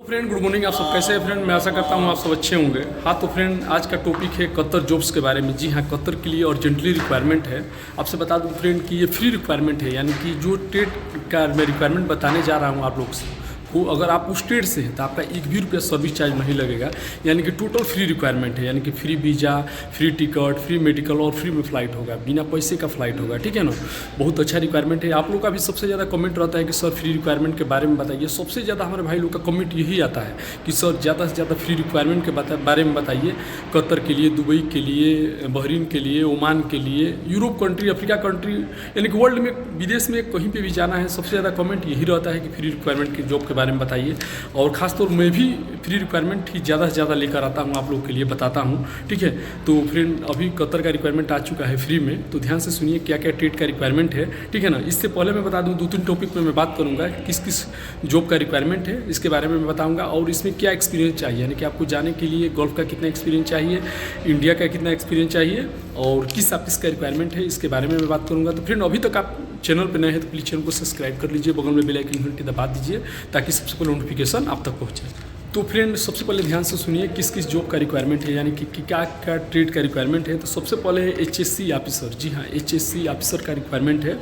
Friend good morning. आप सब कैसे हैं फ्रेंड? मैं आशा करता हूँ आप सब अच्छे होंगे। हाँ तो फ्रेंड आज का टॉपिक है कतर जॉब्स के बारे में। जी हाँ, कतर के लिए अर्जेंटली रिक्वायरमेंट है। आपसे बता दूँ फ्रेंड कि ये फ्री रिक्वायरमेंट है, यानी कि जो ट्रेड का मैं रिक्वायरमेंट बताने जा रहा हूँ आप लोग से वो अगर आप उस ट्रेड से हैं तो आपका एक भी रुपया सर्विस चार्ज नहीं लगेगा, यानी कि टोटल फ्री रिक्वायरमेंट है। यानी कि free visa, free ticket, free medical और फ्री में फ़्लाइट होगा, बिना पैसे का फ़्लाइट होगा। ठीक है ना, बहुत अच्छा रिक्वायरमेंट है। आप लोग का भी सबसे ज़्यादा कमेंट रहता है कि सर फ्री रिक्वायरमेंट के बारे में बताइए। सबसे ज़्यादा हमारे भाई लोग का कमेंट यही आता है कि सर ज़्यादा से ज़्यादा फ्री रिक्वायरमेंट के बारे में बताइए। कतर के लिए, दुबई के लिए, बहरीन के लिए, ओमान के लिए, यूरोप कंट्री, अफ्रीका कंट्री, यानी कि वर्ल्ड में विदेश में कहीं पे भी जाना है, सबसे ज़्यादा कमेंट यही रहता है कि फ्री रिक्वायरमेंट की जॉब के बारे में बताइए। और ख़ासतौर मैं भी फ्री रिक्वायरमेंट ही ज़्यादा से ज़्यादा लेकर आता हूँ, आप लोग के लिए बताता हूँ। ठीक है, तो फ्रेंड अभी कतर का रिक्वायरमेंट आ चुका है फ्री में, तो ध्यान से सुनिए क्या क्या ट्रेड का रिक्वायरमेंट है। ठीक है ना, इससे पहले मैं बता दूँ 2-3 टॉपिक में मैं बात करूँगा किस किस जॉब का रिक्वायरमेंट है, इसके बारे में मैं बताऊँगा। और इसमें क्या एक्सपीरियंस चाहिए, यानी कि आपको जाने के लिए गल्फ का कितना एक्सपीरियंस चाहिए, इंडिया का कितना एक्सपीरियंस चाहिए और किस ऑफिस का रिक्वायरमेंट है, इसके बारे में मैं बात करूँगा। तो फ्रेंड अभी तक आप चैनल पर नए हैं तो प्लीज़ चैनल को सब्सक्राइब कर लीजिए, बगल में बेल आइकन घंटी दबा दीजिए ताकि सबसे पहले नोटिफिकेशन आप तक पहुँचे। तो फ्रेंड सबसे पहले ध्यान से सुनिए किस किस जॉब का रिक्वायरमेंट है, यानी कि क्या क्या ट्रेड का रिक्वायरमेंट है। तो सबसे पहले है HSC ऑफिसर। जी हाँ, HSC ऑफिसर का रिक्वायरमेंट है।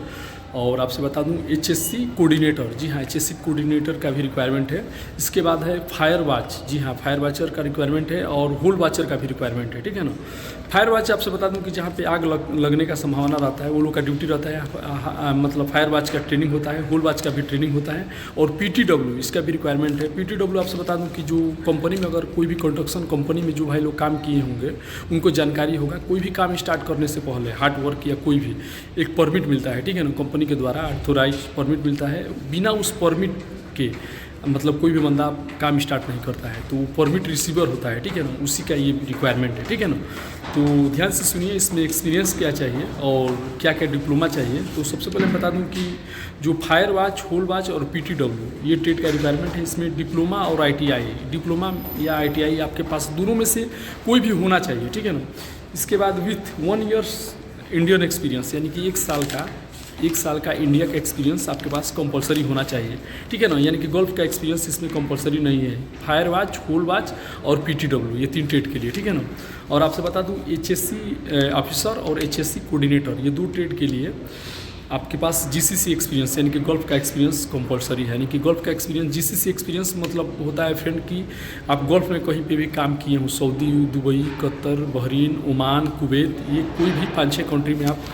और आपसे बता दूं HSC कोऑर्डिनेटर। जी हाँ, HSC कोऑर्डिनेटर का भी रिक्वायरमेंट है। इसके बाद है फायर वॉच। जी हाँ, फायर वॉचर का रिक्वायरमेंट है और होल वॉचर का भी रिक्वायरमेंट है। ठीक है ना, फायर वॉच आपसे बता दूं कि जहाँ पे आग लगने का संभावना रहता है वो लोग का ड्यूटी रहता है, मतलब फायर वॉच का ट्रेनिंग होता है, होल वॉच का भी ट्रेनिंग होता है। और PTW इसका भी रिक्वायरमेंट है। PTW आपसे बता दूं कि जो कंपनी में अगर कोई भी कंस्ट्रक्शन कंपनी में जो भाई लोग काम किए होंगे उनको जानकारी होगा, कोई भी काम स्टार्ट करने से पहले हार्ड वर्क या कोई भी एक परमिट मिलता है। ठीक है ना, कंपनी के द्वारा ऑथोराइज परमिट मिलता है। बिना उस परमिट के मतलब कोई भी बंदा काम स्टार्ट नहीं करता है, तो परमिट रिसीवर होता है। ठीक है ना, उसी का ये रिक्वायरमेंट है। ठीक है ना, तो ध्यान से सुनिए इसमें एक्सपीरियंस क्या चाहिए और क्या क्या डिप्लोमा चाहिए। तो सबसे पहले बता दूं कि जो फायर वॉच, होल वॉच और PTW ये ट्रेड का रिक्वायरमेंट है। इसमें डिप्लोमा और ITI, डिप्लोमा या ITI आपके पास दोनों में से कोई भी होना चाहिए। ठीक है ना, इसके बाद विथ 1 ईयर्स इंडियन एक्सपीरियंस, यानी कि 1 साल का इंडिया का एक्सपीरियंस आपके पास कंपलसरी होना चाहिए। ठीक है ना, यानी कि गल्फ का एक्सपीरियंस इसमें कंपलसरी नहीं है। फायर वॉच, होल वॉच और PTW ये 3 ट्रेड के लिए। ठीक है ना, और आपसे बता दूं HSC ऑफिसर और HSC कोऑर्डिनेटर ये 2 ट्रेड के लिए आपके पास GCC एक्सपीरियंस, यानी कि गल्फ का एक्सपीरियंस कंपलसरी है। यानी कि गल्फ का एक्सपीरियंस, GCC एक्सपीरियंस मतलब होता है फ्रेंड कि आप गल्फ में कहीं पे भी काम किए हों, Saudi, Dubai, Qatar, Bahrain, Oman, Kuwait, ये कोई भी 5-6 कंट्री में आप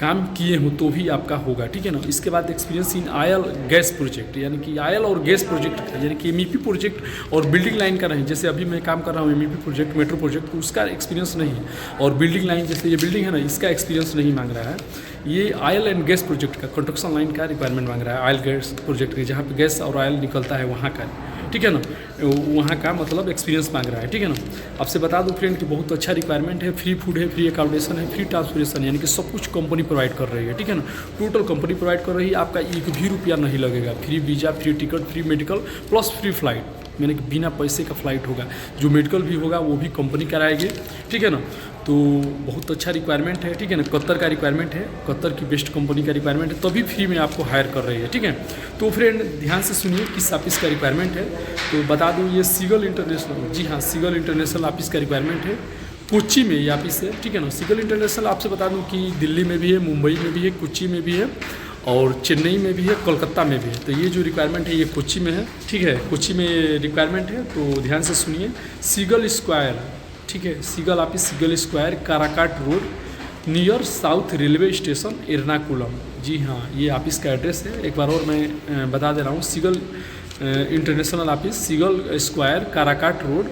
काम किए हो तो भी आपका होगा। ठीक है ना, इसके बाद experience in oil gas project, यानी कि आयल और गैस प्रोजेक्ट का, यानी कि MEP प्रोजेक्ट और बिल्डिंग लाइन का नहीं। जैसे अभी मैं काम कर रहा हूँ MEP प्रोजेक्ट, मेट्रो प्रोजेक्ट, तो उसका एक्सपीरियंस नहीं है। और बिल्डिंग लाइन जैसे ये बिल्डिंग है ना, इसका एक्सपीरियंस नहीं मांग रहा है। ये आयल एंड गैस प्रोजेक्ट का, कंस्ट्रक्शन लाइन का रिक्वायरमेंट मांग रहा है। आयल गैस प्रोजेक्ट के जहाँ पर गैस और आयल निकलता है वहाँ का, ठीक है ना, वहाँ का मतलब एक्सपीरियंस मांग रहा है। ठीक है ना, आपसे बता दूं फ्रेंड कि बहुत अच्छा रिक्वायरमेंट है। फ्री फूड है, फ्री अकोमोडेशन है, फ्री ट्रांसपोर्टेशन, यानी कि सब कुछ कंपनी प्रोवाइड कर रही है। ठीक है ना, टोटल कंपनी प्रोवाइड कर रही है, आपका एक भी रुपया नहीं लगेगा। Free visa, free ticket, free medical plus free flight, यानी कि बिना पैसे का फ्लाइट होगा। जो मेडिकल भी होगा वो भी कंपनी कराएगी। ठीक है ना, तो बहुत अच्छा रिक्वायरमेंट है। ठीक है ना, कतर का रिक्वायरमेंट है, कतर की बेस्ट कंपनी का रिक्वायरमेंट है, तभी फ्री में आपको हायर कर रही है। ठीक है, तो फ्रेंड ध्यान से सुनिए किस ऑफिस का रिक्वायरमेंट है। तो बता दूं ये सीगल इंटरनेशनल, जी हाँ, सीगल इंटरनेशनल ऑफिस का रिक्वायरमेंट है। कोच्चि में ये ऑफिस है। ठीक है ना, सीगल इंटरनेशनल आपसे बता दूं कि दिल्ली में भी है, मुंबई में भी है, कोच्चि में भी है और चेन्नई में भी है, कोलकाता में भी है। तो ये जो रिक्वायरमेंट है ये कोच्चि में है। ठीक है, कोच्चि में रिक्वायरमेंट है, तो ध्यान से सुनिए। सीगल स्क्वायर, ठीक है, Seagull office, Seagull Square, Karakat road, near south railway station, Ernakulam. जी हाँ, ये ऑफिस का एड्रेस है। एक बार और मैं बता दे रहा हूँ, Seagull International office, Seagull Square, Karakat road,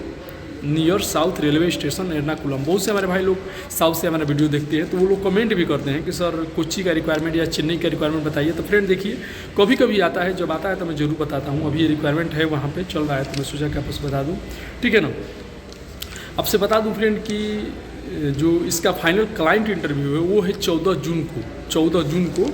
near south railway station, Ernakulam. बहुत से हमारे भाई लोग साउथ से हमारा वीडियो देखते हैं, तो वो लोग कमेंट भी करते हैं कि सर कोच्चि का रिक्वायरमेंट या चेन्नई का रिक्वायरमेंट बताइए। तो फ्रेंड देखिए, कभी कभी आता है, जब आता है तो मैं ज़रूर बताता हूँ। अभी ये रिक्वायरमेंट है वहाँ पर चल रहा है, तो मैं सोचा कि आपको बता दूँ। ठीक है ना, आपसे बता दूं फ्रेंड कि जो इसका फाइनल क्लाइंट इंटरव्यू है वो है 14 जून को।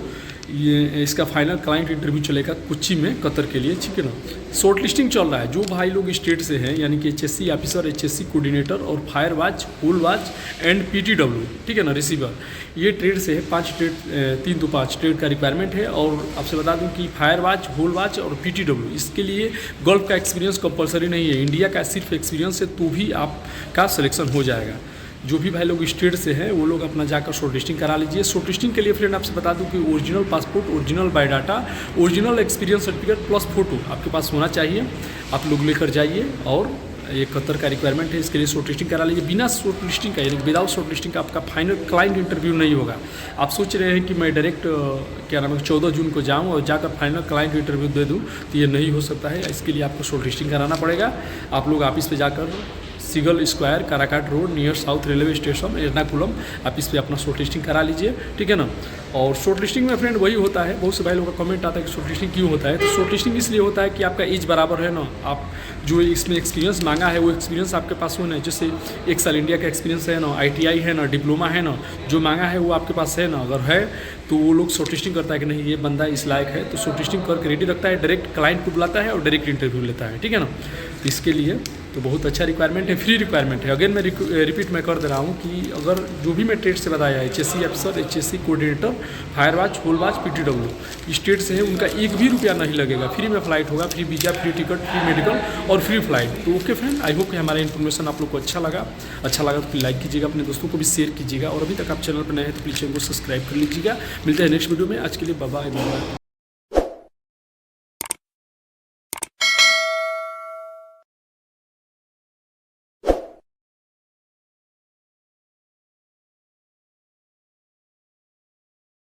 ये इसका फाइनल क्लाइंट इंटरव्यू चलेगा कोच्चि में कतर के लिए, ठीक है ना। शॉर्ट लिस्टिंग चल रहा है। जो भाई लोग स्टेट से हैं यानी कि HSC ऑफिसर, HSC कोऑर्डिनेटर और fire watch, hole watch and PTW, ठीक है ना, रिसीवर, ये ट्रेड से है। 5 ट्रेड 3 to 5 ट्रेड का रिक्वायरमेंट है। और आपसे बता दूं कि फायर वॉच, होल वॉच और PTW इसके लिए गल्फ का एक्सपीरियंस कंपलसरी नहीं है, इंडिया का सिर्फ एक्सपीरियंस है तो भी आपका सिलेक्शन हो जाएगा। जो भी भाई लोग स्टेट से हैं वो लोग अपना जाकर शॉर्ट लिस्टिंग करा लीजिए। शॉर्ट लिस्टिंग के लिए फ्रेंड आपसे बता दूं कि original passport, original biodata, original experience certificate plus photo आपके पास होना चाहिए। आप लोग लेकर जाइए और ये कतर का रिक्वायरमेंट है, इसके लिए शॉर्ट लिस्टिंग करा लीजिए। बिना शॉर्ट लिस्टिंग का यानी विदाउट शॉर्ट लिस्टिंग का आपका फाइनल क्लाइंट इंटरव्यू नहीं होगा। आप सोच रहे हैं कि मैं डायरेक्ट क्या नाम है 14 जून को जाऊं और जाकर फाइनल क्लाइंट इंटरव्यू दे दूं, तो ये नहीं हो सकता है। इसके लिए आपको शॉर्ट लिस्टिंग कराना पड़ेगा। आप लोग ऑफिस पे जाकर Seagull Square, Karakat road, near south railway station, Ernakulam, आप इस पर अपना शॉर्ट लिस्टिंग करा लीजिए, ठीक है ना। और शॉर्ट लिस्टिंग में फ्रेंड वही होता है, बहुत से भाई लोगों का कमेंट आता है कि शॉर्ट लिस्टिंग क्यों होता है। तो शॉर्ट लिस्टिंग इसलिए होता है कि आपका एज बराबर है ना, आप जो इसमें एक्सपीरियंस मांगा है वो एक्सपीरियंस आपके पास होना है। जैसे 1 साल इंडिया का एक्सपीरियंस है ना, ITI है ना, डिप्लोमा है ना, जो मांगा है वो आपके पास है ना, अगर है तो वो लोग शॉर्ट लिस्टिंग करता है कि नहीं ये बंदा इस लायक है, तो शॉर्ट लिस्टिंग करके रेडी रखता है, डायरेक्ट क्लाइंट को बुलाता है और डायरेक्ट इंटरव्यू लेता है, ठीक है ना। इसके लिए तो बहुत अच्छा रिक्वायरमेंट है, फ्री रिक्वायरमेंट है। अगेन मैं रिपीट मैं कर दे रहा हूँ कि अगर जो भी मैं ट्रेड से बताया है, HSC अफसर, HSC coordinator, fire watch, hole watch, PTW state से है, उनका 1 भी रुपया नहीं लगेगा। फ्री में फ्लाइट होगा, free visa, free ticket, free medical और फ्री फ्लाइट। तो ओके फ्रेंड, आई होप कि हमारा इन्फॉर्मेशन आप लोग को अच्छा लगा तो लाइक कीजिएगा, अपने दोस्तों को भी शेयर कीजिएगा और अभी तक आप चैनल पर नए हैं तो प्लीज़ चैनल को सब्सक्राइब कर लीजिएगा। मिलते हैं नेक्स्ट वीडियो में। आज के लिए बाय बाय।